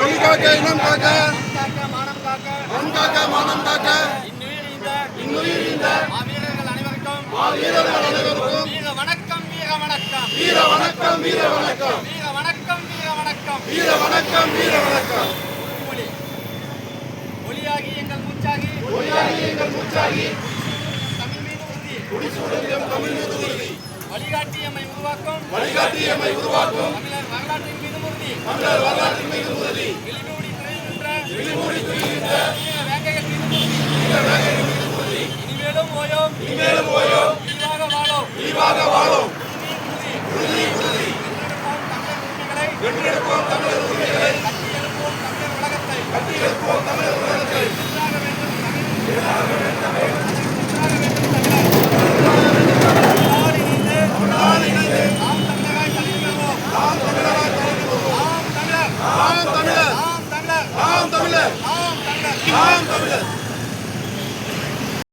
மொழி காக்க இனம் காக்க மானம் காக்க மண் காக்க மானம் காக்க இன்னுயிர் இந்த வீரர்கள் அனைவருக்கும் வீர வணக்கம் வீர வணக்கம் வீர வணக்கம் வீர வணக்கம் வீர வணக்கம் வீர வணக்கம் வீர வணக்கம் வீர வணக்கம். மொழி மொழியாகி எங்கள் மூச்சாகி மொழியாகி எங்கள் மூச்சாகி தமிழ் மீது உறுதி குடிசூழலியம் தமிழ் மீது உறுதி வழிகாட்டியம்மை உருவாக்கும் வழிகாட்டியம்மை உருவாக்கும் தமிழர் வரலாற்றின் மீது உறுதி தமிழர் வரலாற்றின் மீது உறுதி விழிமூடி துயில்கின்ற வீர வேங்கைகள் மீது உறுதி வீர வேங்கைகள் மீது உறுதி இனிமேலும் ஓயோம் இனிமேலும் ஓயோம் விரிவாக வாழோம் விரிவாக வாழும் உறுதி உறுதி வென்றெடுப்போம் தமிழர் உரிமைகளை வென்றெடுப்போம் தமிழர் உரிமைகளை கட்டி எழுப்போம் தமிழர் உலகத்தை கட்டி எழுப்போம் தமிழர் உலகத்தை தமிழால் இணைந்து நாம் தமிழராய் தலைநிமிர்வோம் நாம் தமிழராய் தலைநிமிர்வோம். நாம் தமிழர் நாம் தமிழர் நாம் தமிழர் நாம் தமிழர் நாம் தமிழர் நாம் தமிழர்